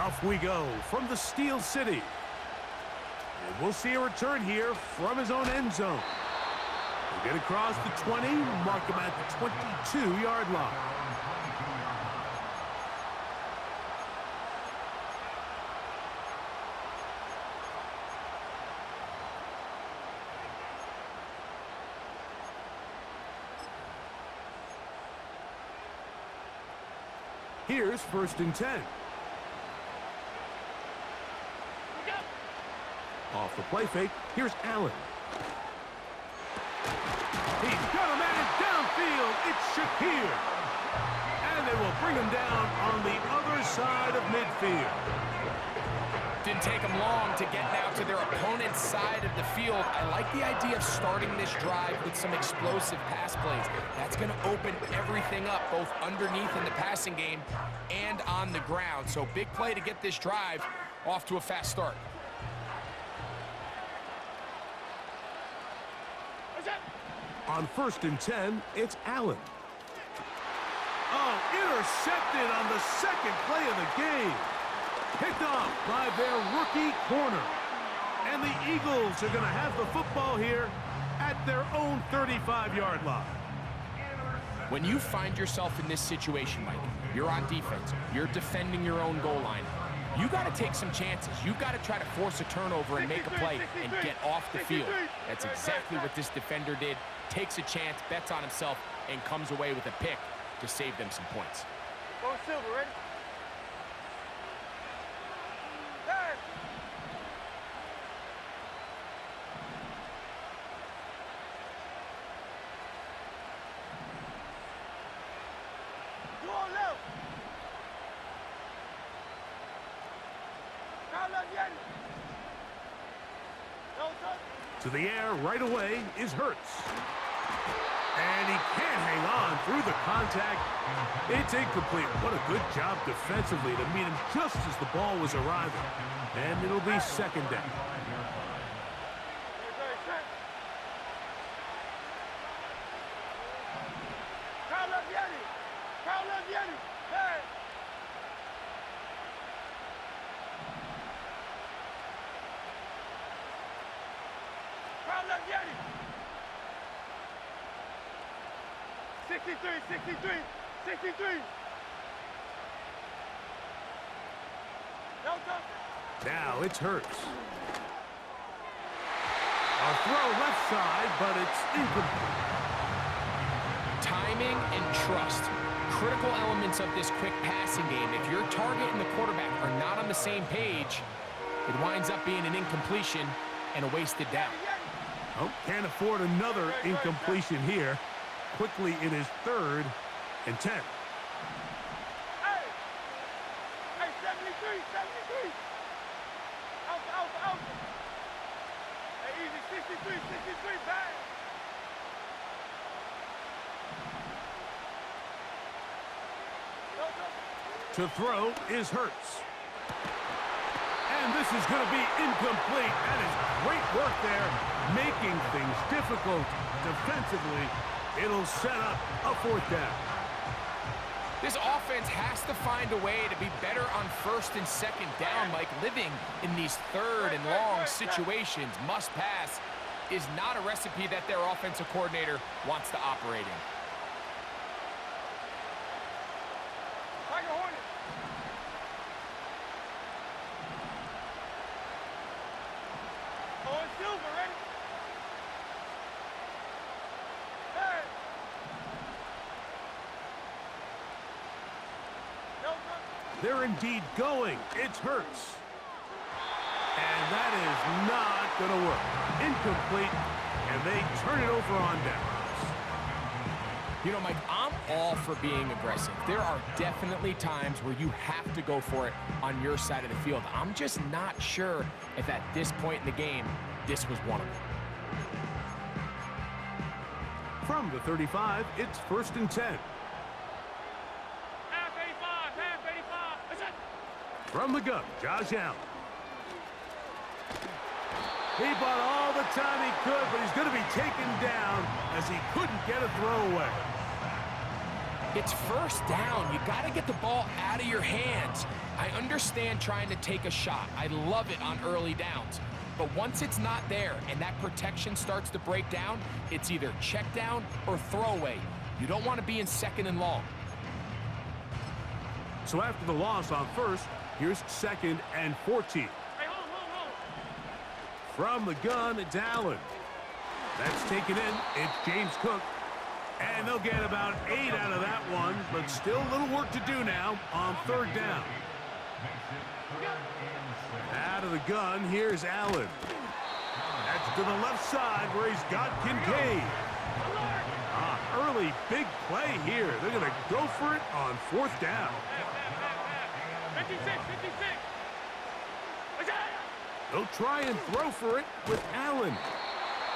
Off we go from the Steel City. And we'll see a return here from his own end zone. He'll get across the 20, mark him at the 22-yard line. Here's 1st and 10. Off the play fake, here's Allen. He's got a man downfield. It's Shakir. And they will bring him down on the other side of midfield. Didn't take them long to get now to their opponent's side of the field. I like the idea of starting this drive with some explosive pass plays. That's going to open everything up, both underneath in the passing game and on the ground. So big play to get this drive off to a fast start. On 1st and 10, it's Allen. Oh, intercepted on the second play of the game. Picked off by their rookie corner. And the Eagles are going to have the football here at their own 35-yard line. When you find yourself in this situation, Mike, you're on defense, you're defending your own goal line, you got to take some chances. You got to try to force a turnover and make a play and get off the field. That's exactly what this defender did. Takes a chance, bets on himself, and comes away with a pick to save them some points. Go Silver, ready? Hey. You on left. Now left, Yanni. No touch. To the air right away is Hurts. And he can't hang on through the contact. It's incomplete. What a good job defensively to meet him just as the ball was arriving. And it'll be 2nd down. Yanni. 63, 63, 63. No touch. Now it's Hurts. A throw left side, but it's incomplete. Timing and trust. Critical elements of this quick passing game. If your target and the quarterback are not on the same page, it winds up being an incompletion and a wasted down. Oh, can't afford another incompletion here. Quickly, it is 3rd and 10. Hey! Hey, 73, 73! Out. Hey, easy, 63, bang! To throw is Hurts. And this is going to be incomplete. That is great work there, making things difficult defensively. It'll set up a 4th down. This offense has to find a way to be better on 1st and 2nd down. Like living in these 3rd and long situations, must pass, is not a recipe that their offensive coordinator wants to operate in. They're indeed going. It's Hurts. And that is not going to work. Incomplete, and they turn it over on downs. You know, Mike, I'm all for being aggressive. There are definitely times where you have to go for it on your side of the field. I'm just not sure if at this point in the game, this was one of them. From the 35, it's 1st and 10. From the gun, Josh Allen. He bought all the time he could, but he's going to be taken down as he couldn't get a throwaway. It's 1st down. You got to get the ball out of your hands. I understand understand trying to take a shot. I love it on early downs. But once it's not there and that protection starts to break down, it's either check down or throwaway. You don't want to be in 2nd and long. So after the loss on first, here's 2nd and 14. Hey, hold. From the gun, it's Allen. That's taken in. It's James Cook. And they'll get about 8 out of that one, but still a little work to do now on 3rd down. Out of the gun, here's Allen. That's to the left side where he's got Kincaid. Early big play here. They're going to go for it on 4th down. 56. They'll try and throw for it with Allen.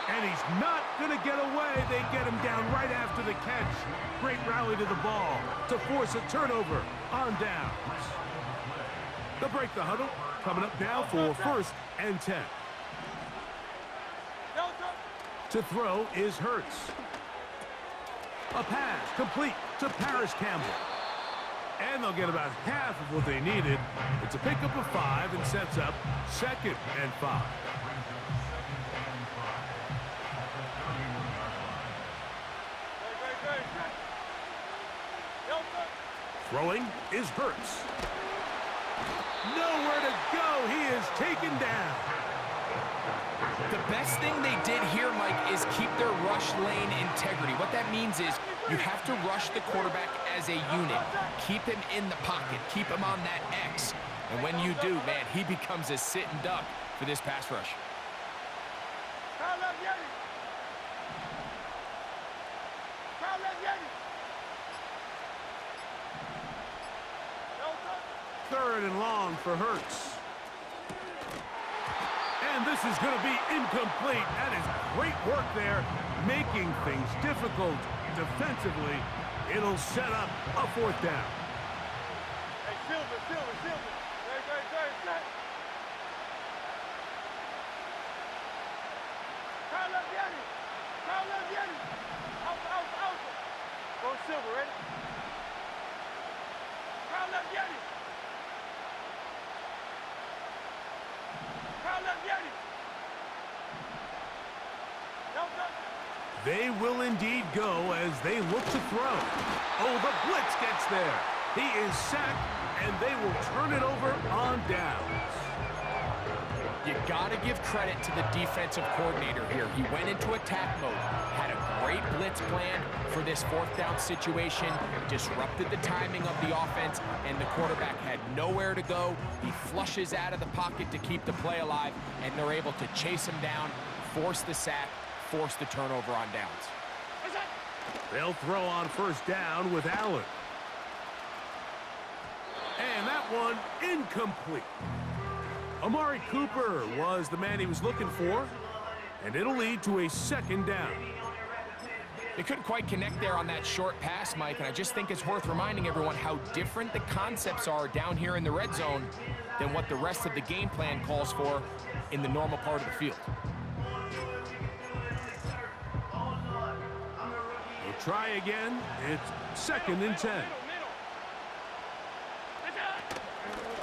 And he's not going to get away. They get him down right after the catch. Great rally to the ball to force a turnover on downs. They'll break the huddle. Coming up now for 1st and 10. To throw is Hurts. A pass complete to Paris Campbell. And they'll get about half of what they needed. It's a pickup of 5 and sets up 2nd and 5. Throwing is Hurts. Nowhere to go. He is taken down. The best thing they did here, Mike, is keep their rush lane integrity. What that means is you have to rush the quarterback as a unit. Keep him in the pocket. Keep him on that X. And when you do, man, he becomes a sitting duck for this pass rush. Third and long for Hurts. And this is going to be incomplete. That is great work there, making things difficult defensively. It'll set up a 4th down. Hey, Silver. Very set. Carlos Yanni. Out. Go Silver, ready? Carlos Yanni. They will indeed go as they look to throw. Oh, the blitz gets there. He is sacked, and they will turn it over on downs. You got to give credit to the defensive coordinator here. He went into attack mode, had a great blitz plan for this 4th down situation, disrupted the timing of the offense, and the quarterback had nowhere to go. He flushes out of the pocket to keep the play alive, and they're able to chase him down, force the sack, force the turnover on downs. They'll throw on 1st down with Allen. And that one incomplete. Amari Cooper was the man he was looking for, and it'll lead to a 2nd down. They couldn't quite connect there on that short pass, Mike, and I just think it's worth reminding everyone how different the concepts are down here in the red zone than what the rest of the game plan calls for in the normal part of the field. We'll try again. It's 2nd and 10.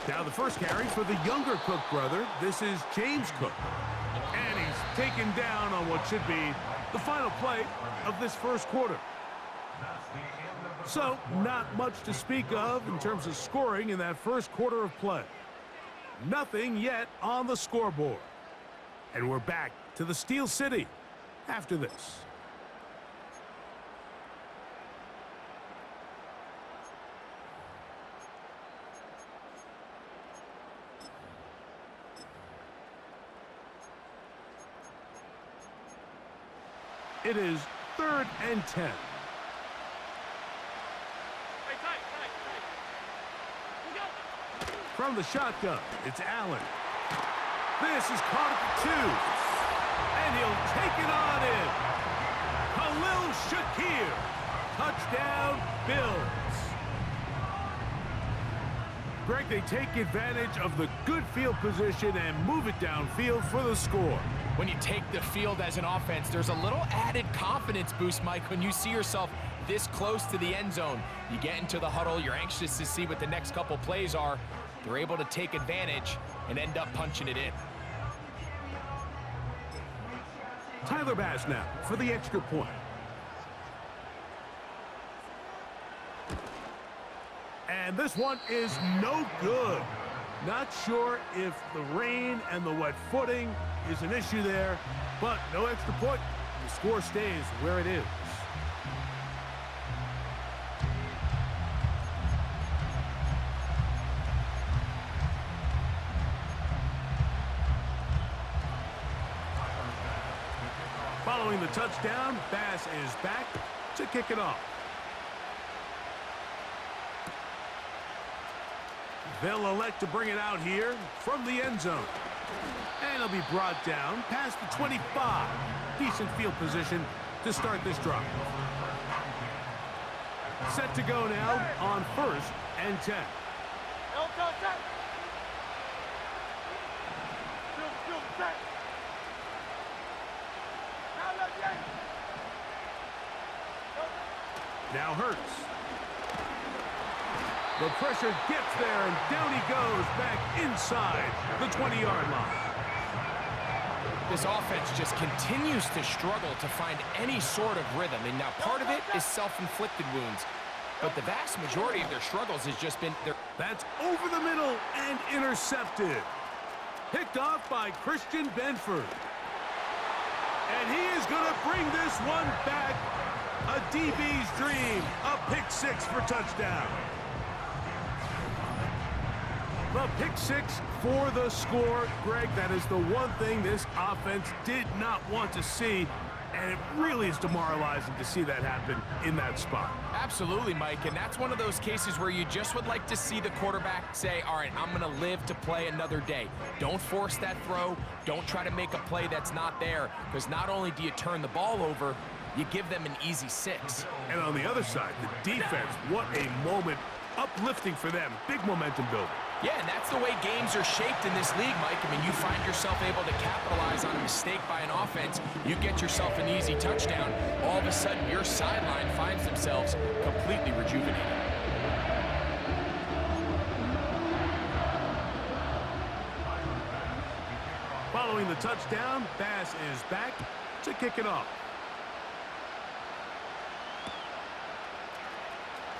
Now the first carry for the younger Cook brother. This is James Cook. And he's taken down on what should be the final play of this 1st quarter. So, not much to speak of in terms of scoring in that 1st quarter of play. Nothing yet on the scoreboard. And we're back to the Steel City after this. It is 3rd and 10. Hey, tight. From the shotgun, it's Allen. This is caught at the 2. And he'll take it on in. Khalil Shakir. Touchdown, Bills. Greg, they take advantage of the good field position and move it downfield for the score. When you take the field as an offense, there's a little added confidence boost, Mike, when you see yourself this close to the end zone. You get into the huddle, you're anxious to see what the next couple plays are. they're able to take advantage and end up punching it in. Tyler Bass now for the extra point. And this one is no good. Not sure if the rain and the wet footing is an issue there, but no extra point. The score stays where it is. Following the touchdown, Bass is back to kick it off. They'll elect to bring it out here from the end zone. And it'll be brought down past the 25. Decent field position to start this drive. Set to go now on 1st and 10. Now Hurts. The pressure gets there, and down he goes back inside the 20-yard line. This offense just continues to struggle to find any sort of rhythm. And now part of it is self-inflicted wounds. But the vast majority of their struggles has just been their... That's over the middle and intercepted. Picked off by Christian Benford. And he is going to bring this one back. A DB's dream. A pick six for touchdown. The pick six for the score. Greg, that is the one thing this offense did not want to see, and it really is demoralizing to see that happen in that spot. Absolutely, Mike, and that's one of those cases where you just would like to see the quarterback say, all right, I'm going to live to play another day. Don't force that throw. Don't try to make a play that's not there, because not only do you turn the ball over, you give them an easy 6. And on the other side, the defense, what a moment. Uplifting for them. Big momentum building. Yeah, and that's the way games are shaped in this league, Mike. I mean, you find yourself able to capitalize on a mistake by an offense. You get yourself an easy touchdown. All of a sudden, your sideline finds themselves completely rejuvenated. Following the touchdown, Bass is back to kick it off.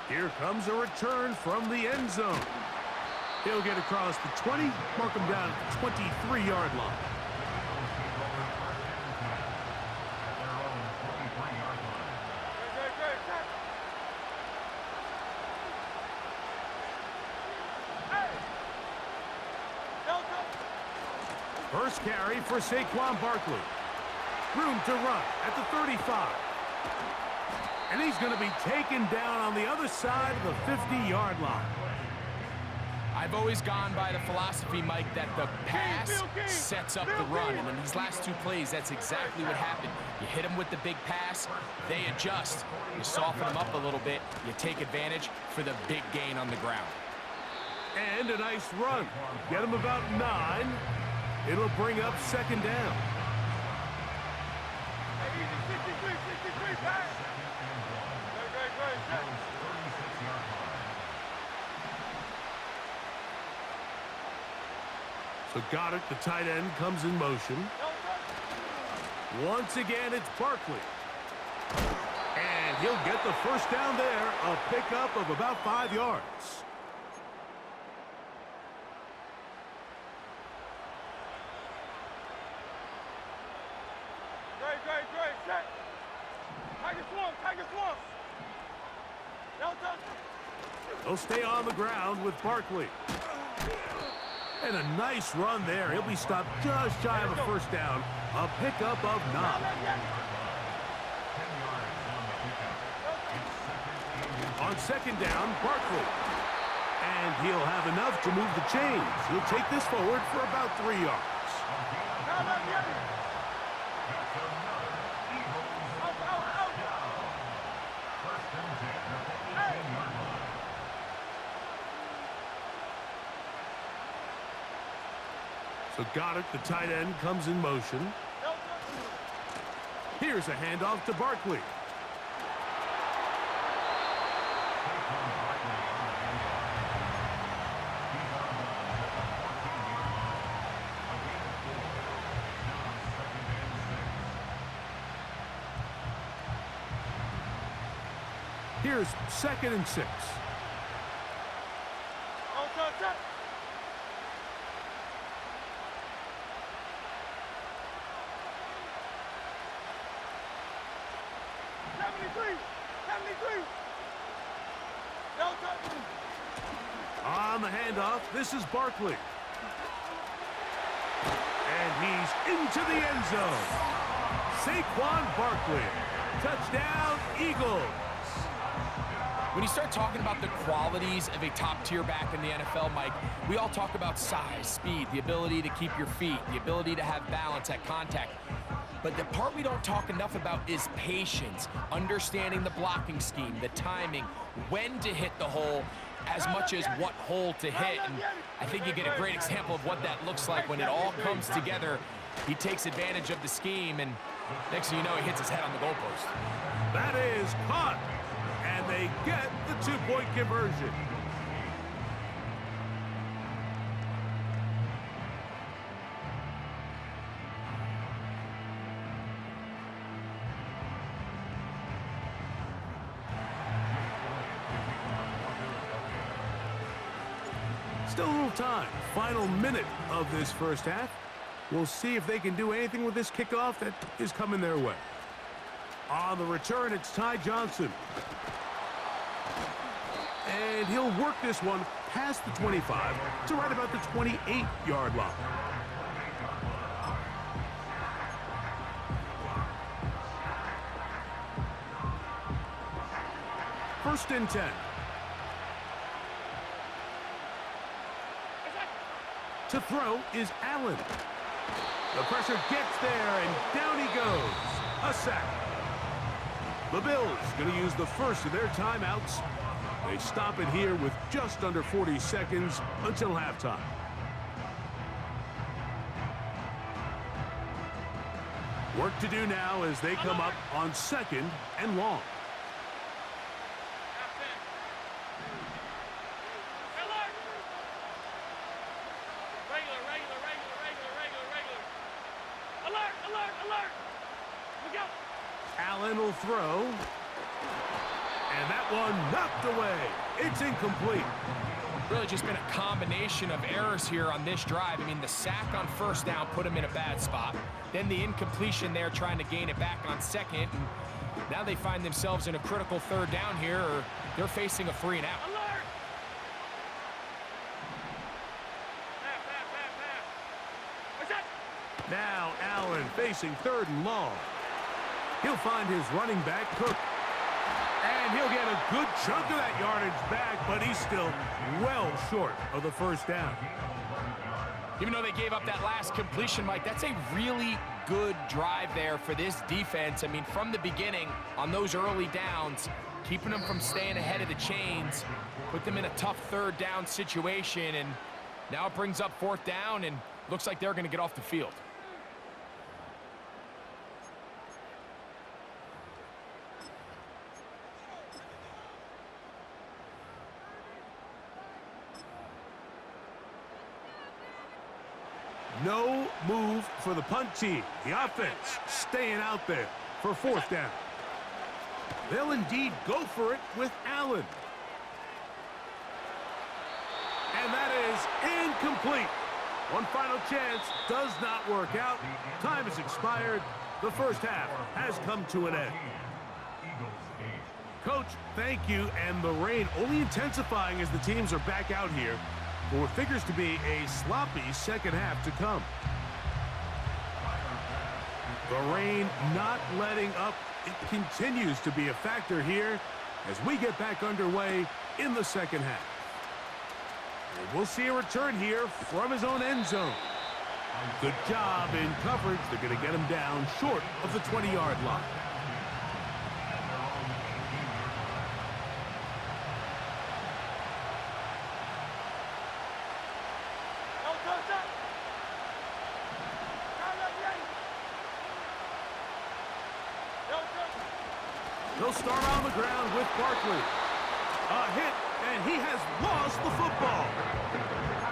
Here comes a return from the end zone. He'll get across the 20, mark him down at the 23-yard line. First carry for Saquon Barkley. Room to run at the 35. And he's going to be taken down on the other side of the 50-yard line. I've always gone by the philosophy, Mike, that the pass sets up the run. And in these last 2 plays, that's exactly what happened. You hit them with the big pass, they adjust. You soften them up a little bit, you take advantage for the big gain on the ground. And a nice run. Get him about 9. It'll bring up 2nd down. So Goddard, the tight end, comes in motion. Once again, it's Barkley. And he'll get the first down there, a pickup of about 5 yards. They'll stay on the ground with Barkley. And a nice run there. He'll be stopped just shy of a first down. A pickup of 9. On 2nd down, Barkley. And he'll have enough to move the chains. He'll take this forward for about 3 yards. So Goddard, the tight end, comes in motion. Here's a handoff to Barkley. Here's 2nd and 6. On touch, touch. 73. 73. No touch. On the handoff, this is Barkley. And he's into the end zone. Saquon Barkley. Touchdown, Eagles. When you start talking about the qualities of a top-tier back in the NFL, Mike, we all talk about size, speed, the ability to keep your feet, the ability to have balance at contact. But the part we don't talk enough about is patience, understanding the blocking scheme, the timing, when to hit the hole, as much as what hole to hit. And I think you get a great example of what that looks like when it all comes together. He takes advantage of the scheme, and next thing you know, he hits his head on the goalpost. That is caught. And they get the 2-point conversion. Still a little time. Final minute of this first half. We'll see if they can do anything with this kickoff that is coming their way. On the return, it's Ty Johnson. And he'll work this one past the 25 to right about the 28-yard line. First and 10. To throw is Allen. The pressure gets there, and down he goes. A sack. The Bills going to use the first of their timeouts. They stop it here with just under 40 seconds until halftime. Work to do now as they come up on 2nd and long. Allen will throw. And that one knocked away. It's incomplete. Really just been a combination of errors here on this drive. I mean, the sack on first down put him in a bad spot. Then the incompletion there trying to gain it back on 2nd. And now they find themselves in a critical 3rd down here, or they're facing a 3-and-out. Now Allen facing 3rd and long. He'll find his running back, Cook. And he'll get a good chunk of that yardage back, but he's still well short of the first down. Even though they gave up that last completion, Mike, that's a really good drive there for this defense. I mean, from the beginning, on those early downs, keeping them from staying ahead of the chains, put them in a tough 3rd down situation, and now it brings up 4th down, and looks like they're going to get off the field. No move for the punt team. The offense staying out there for 4th down. They'll indeed go for it with Allen. And that is incomplete. One final chance does not work out. Time has expired. The first half has come to an end. Coach, thank you. And the rain only intensifying as the teams are back out here for what figures to be a sloppy second half to come. The rain not letting up. It continues to be a factor here as we get back underway in the second half. And we'll see a return here from his own end zone. Good job in coverage. They're going to get him down short of the 20-yard line. They'll start on the ground with Barkley. A hit And he has lost the football.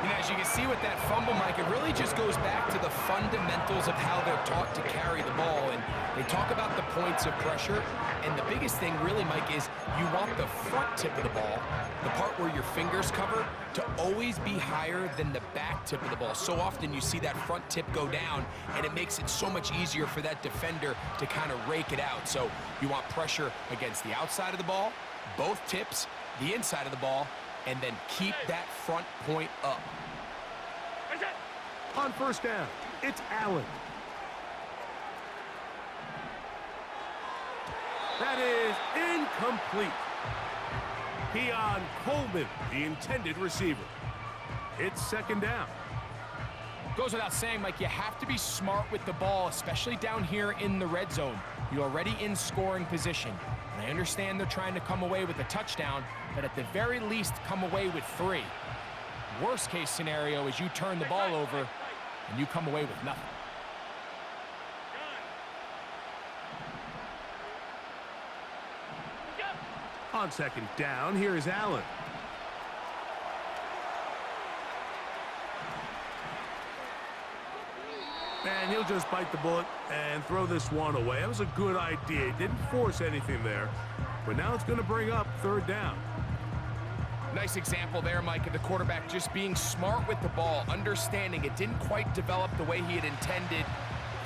You know, as you can see with that fumble, Mike, it really just goes back to the fundamentals of how they're taught to carry the ball. And they talk about the points of pressure. And the biggest thing really, Mike, is you want the front tip of the ball, the part where your fingers cover, to always be higher than the back tip of the ball. So often you see that front tip go down, and it makes it so much easier for that defender to kind of rake it out. So you want pressure against the outside of the ball, both tips, the inside of the ball, and then keep that front point up. On first down, it's Allen. That is incomplete. Keon Coleman, the intended receiver. It's second down. Goes without saying, Mike, you have to be smart with the ball, especially down here in the red zone. You're already in scoring position. And I understand they're trying to come away with a touchdown, but at the very least, come away with 3. Worst case scenario is you turn the ball over and you come away with nothing. On second down, here is Allen. And he'll just bite the bullet and throw this one away. That was a good idea. He didn't force anything there. But now it's going to bring up third down. Nice example there, Mike, of the quarterback just being smart with the ball, understanding it didn't quite develop the way he had intended.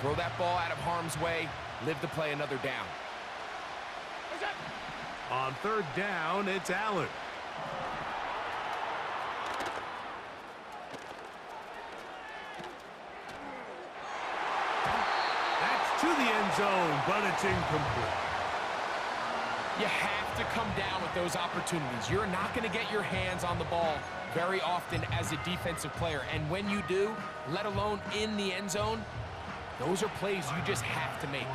Throw that ball out of harm's way, live to play another down. On third down, it's Allen. That's to the end zone, but it's incomplete. You have to come down with those opportunities. You're not going to get your hands on the ball very often as a defensive player. And when you do, let alone in the end zone, those are plays you just have to make.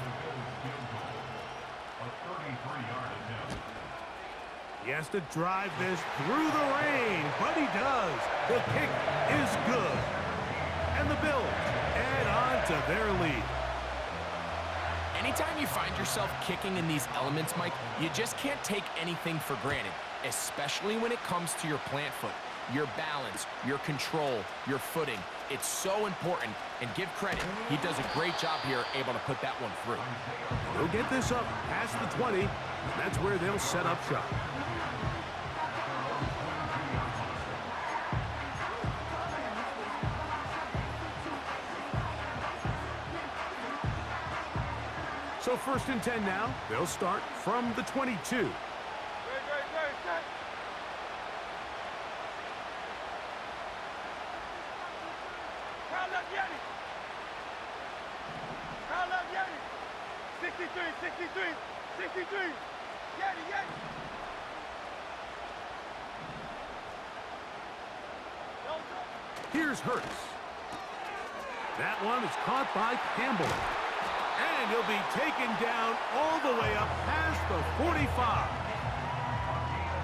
He has to drive this through the rain, but he does. The kick is good. And the Bills add on to their lead. Anytime you find yourself kicking in these elements, Mike, you just can't take anything for granted, especially when it comes to your plant foot, your balance, your control, your footing. It's so important, and give credit. He does a great job here, able to put that one through. They'll get this up past the 20, and that's where they'll set up shop. So first and 10 now. They'll start from the 22. Set. Crowd up, Yanni. Crowd up, Yanni. 63. Yanni. Here's Hurts. That one is caught by Campbell. And he'll be taken down all the way up past the 45.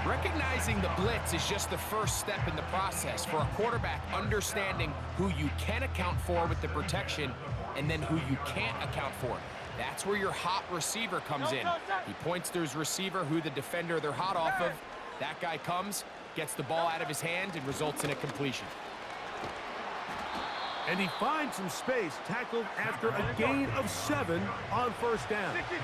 Recognizing the blitz is just the first step in the process for a quarterback, understanding who you can account for with the protection and then who you can't account for. That's where your hot receiver comes in. He points to his receiver, who the defender they're hot off of. That guy comes, gets the ball out of his hand, and results in a completion. And he finds some space, tackled after a gain of 7 on first down. 63.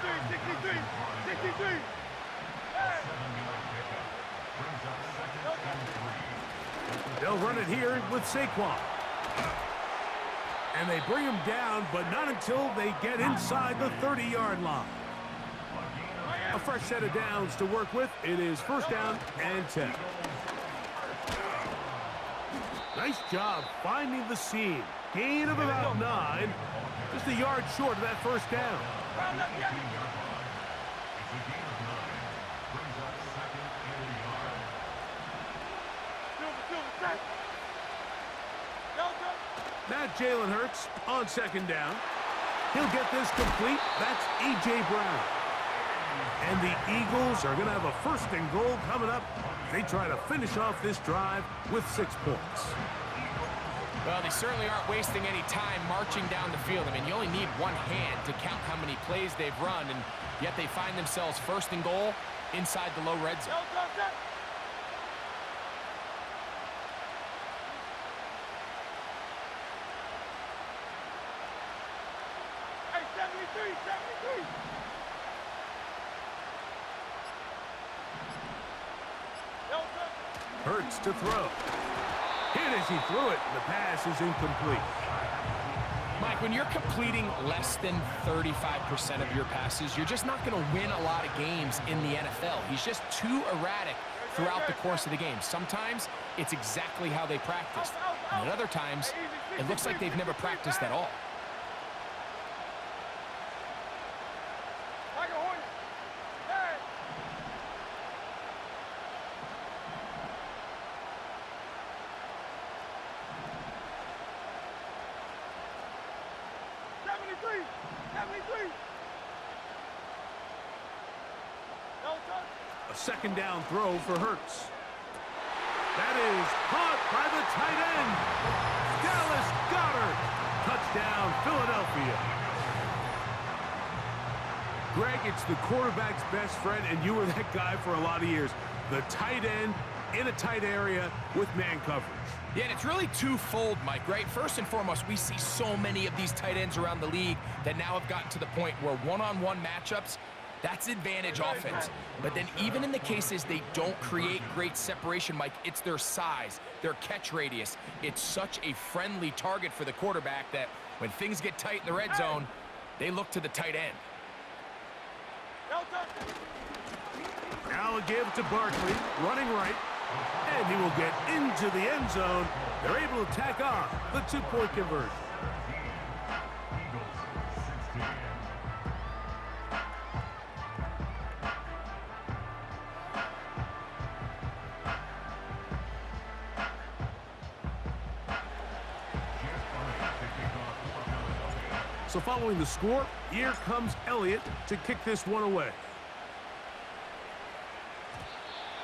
They'll run it here with Saquon. And they bring him down, but not until they get inside the 30-yard line. A fresh set of downs to work with. It is first down and 10. Nice job finding the seam. Gain of about 9. Just a yard short of that first down. Now Jalen Hurts on second down. He'll get this complete. That's A.J. Brown. And the Eagles are going to have a first and goal coming up. They try to finish off this drive with 6 points. Well, they certainly aren't wasting any time marching down the field. I mean, you only need one hand to count how many plays they've run, and yet they find themselves first and goal inside the low red zone. 73, 73. No touch. Hurts to throw. Hit as he threw it. The pass is incomplete. Mike, when you're completing less than 35% of your passes, you're just not going to win a lot of games in the NFL. He's just too erratic throughout the course of the game. Sometimes it's exactly how they practiced, and at other times it looks like they've never practiced at all. Like a hornet. Hey. No touch. A second down throw for Hurts. That is caught by the tight end. Dallas Goedert. Touchdown, Philadelphia. Greg, it's the quarterback's best friend, and you were that guy for a lot of years. The tight end in a tight area with man coverage. Yeah, and it's really twofold, Mike, right? First and foremost, we see so many of these tight ends around the league that now have gotten to the point where one-on-one matchups, that's advantage offense. But then even in the cases they don't create great separation, Mike, it's their size, their catch radius. It's such a friendly target for the quarterback that when things get tight in the red zone, they look to the tight end. No touch. Now a give to Barkley, running right, and he will get into the end zone. They're able to tack on the two-point conversion. So following the score, here comes Elliott to kick this one away.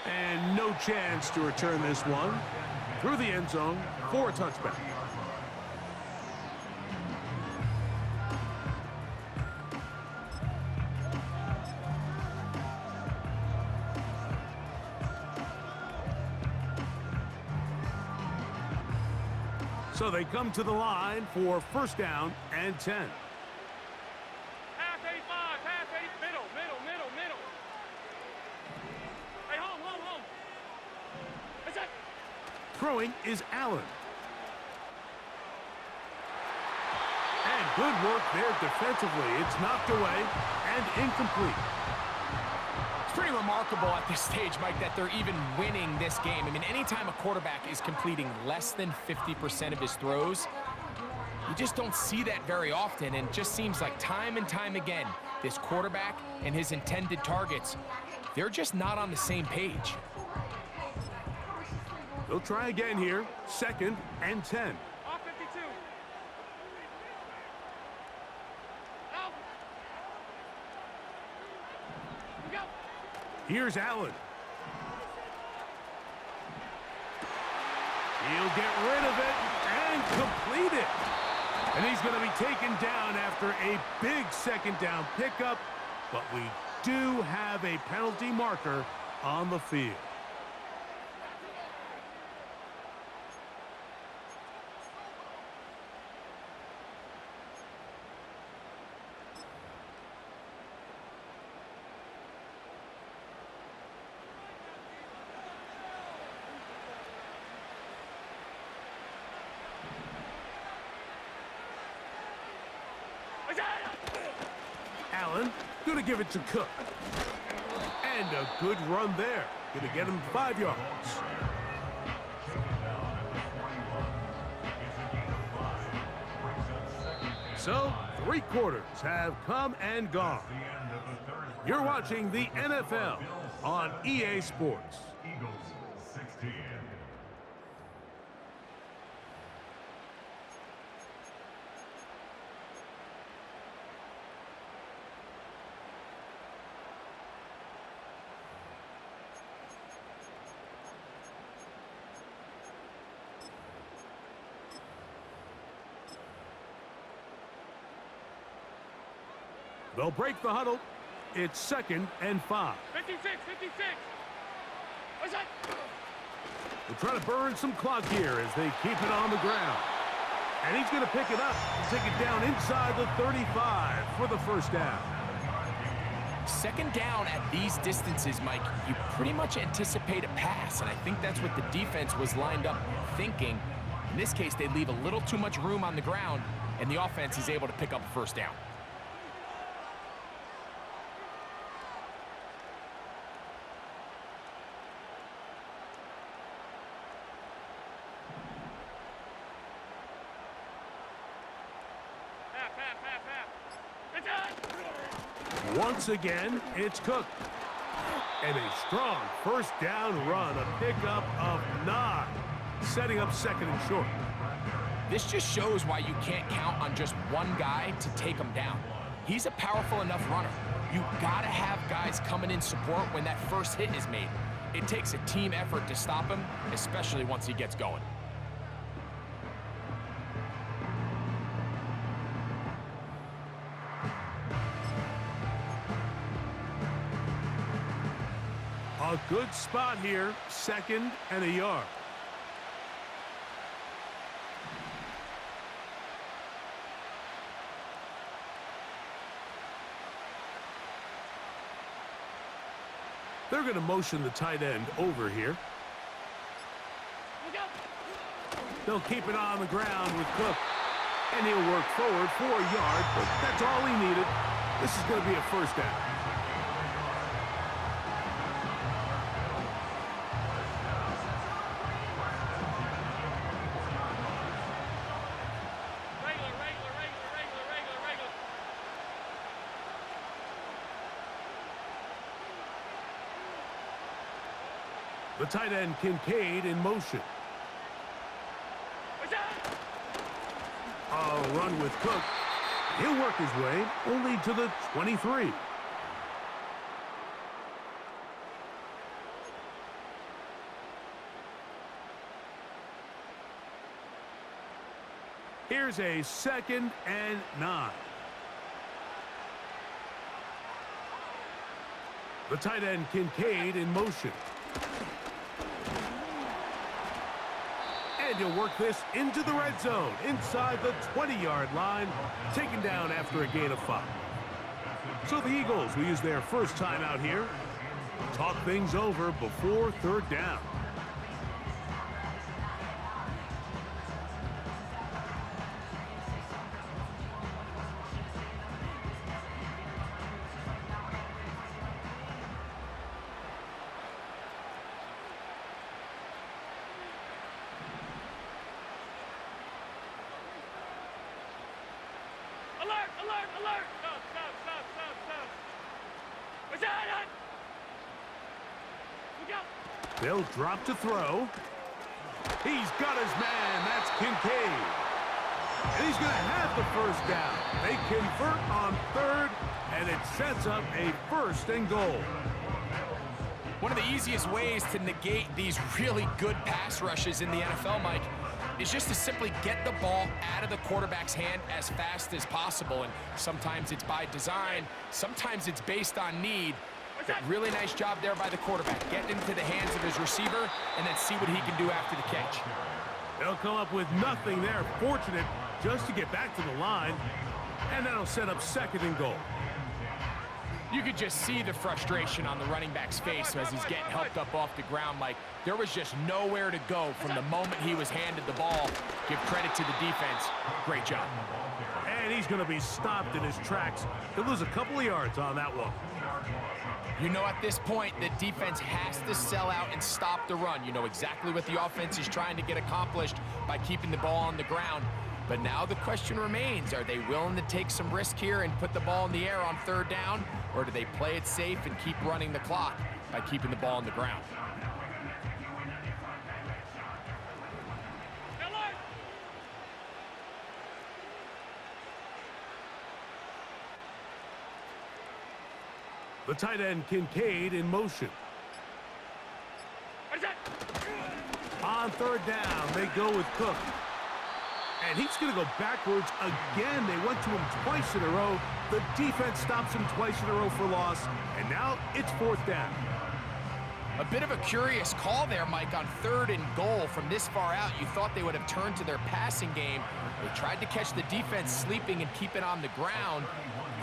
And no chance to return this one through the end zone for a touchback. So they come to the line for first down and 10. Half 85, half 80, middle. Hey, home. That's it. Throwing is Allen. And good work there defensively. It's knocked away and incomplete. It's pretty remarkable at this stage, Mike, that they're even winning this game. I mean, anytime a quarterback is completing less than 50% of his throws, you just don't see that very often, and it just seems like time and time again, this quarterback and his intended targets, they're just not on the same page. They'll try again here. Second and 10. Off 52. Out. We go. Here's Allen. He'll get rid of it and complete it. And he's going to be taken down after a big second down pickup. But we do have a penalty marker on the field. Allen, gonna give it to Cook. And a good run there. Gonna get him 5 yards. So, 3 quarters have come and gone. You're watching the NFL on EA Sports. They'll break the huddle. It's 2nd and 5. 56. What's that? They'll try to burn some clock here as they keep it on the ground. And he's going to pick it up and take it down inside the 35 for the first down. Second down at these distances, Mike, you pretty much anticipate a pass, and I think that's what the defense was lined up thinking. In this case, they leave a little too much room on the ground, and the offense is able to pick up a first down. Once again, it's Cook. And a strong first down run, a pickup of 9, setting up second and short. This just shows why you can't count on just one guy to take him down. He's a powerful enough runner. You gotta have guys coming in support when that first hit is made. It takes a team effort to stop him, especially once he gets going. A good spot here, second and a yard. They're going to motion the tight end over here. They'll keep it on the ground with Cook. And he'll work forward for a yard, but that's all he needed. This is going to be a first down. The tight end, Kincaid, in motion. A run with Cook. He'll work his way only to the 23. Here's a second and 9. The tight end, Kincaid, in motion. And he'll work this into the red zone, inside the 20-yard line, taken down after a gain of 5. So the Eagles will use their first time out here. Talk things over before third down. Alert! Stop! What's that? Look out! They'll drop to throw. He's got his man. That's Kincaid. And he's going to have the first down. They convert on third, and it sets up a first and goal. One of the easiest ways to negate these really good pass rushes in the NFL, Mike, is just to simply get the ball out of the quarterback's hand as fast as possible. And sometimes it's by design, sometimes it's based on need. But really nice job there by the quarterback. Get into the hands of his receiver and then see what he can do after the catch. They'll come up with nothing there. Fortunate just to get back to the line. And that'll set up second and goal. You could just see the frustration on the running back's face as he's getting helped up off the ground. Like, there was just nowhere to go from the moment he was handed the ball. Give credit to the defense. Great job. And he's going to be stopped in his tracks. He'll lose a couple of yards on that one. You know, at this point, the defense has to sell out and stop the run. You know exactly what the offense is trying to get accomplished by keeping the ball on the ground. But now the question remains, are they willing to take some risk here and put the ball in the air on third down? Or do they play it safe and keep running the clock by keeping the ball on the ground? The tight end, Kincaid, in motion. On third down, they go with Cook. And he's going to go backwards again. They went to him twice in a row. The defense stops him twice in a row for loss. And now it's fourth down. A bit of a curious call there, Mike, on 3rd and goal. From this far out, you thought they would have turned to their passing game. They tried to catch the defense sleeping and keep it on the ground.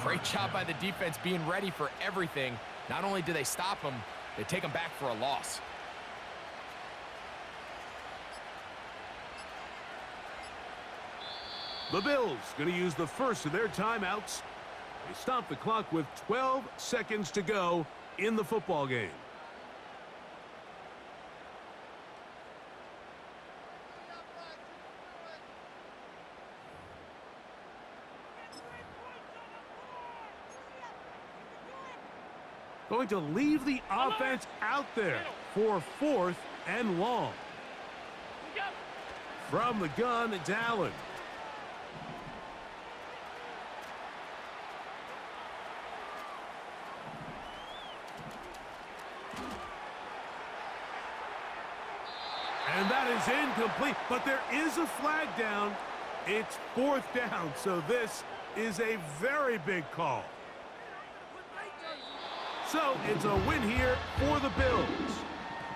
Great job by the defense being ready for everything. Not only do they stop them, they take them back for a loss. The Bills going to use the first of their timeouts. They stop the clock with 12 seconds to go in the football game. Going to leave the offense out there for 4th and long. From the gun, it's Allen. And that is incomplete, but there is a flag down. It's 4th down, so this is a very big call. So it's a win here for the Bills.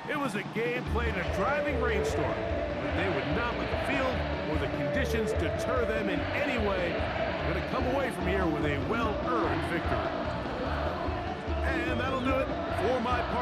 It was a game played in a driving rainstorm, but they would not let the field or the conditions deter them in any way. They're going to come away from here with a well-earned victory. And that'll do it for my part.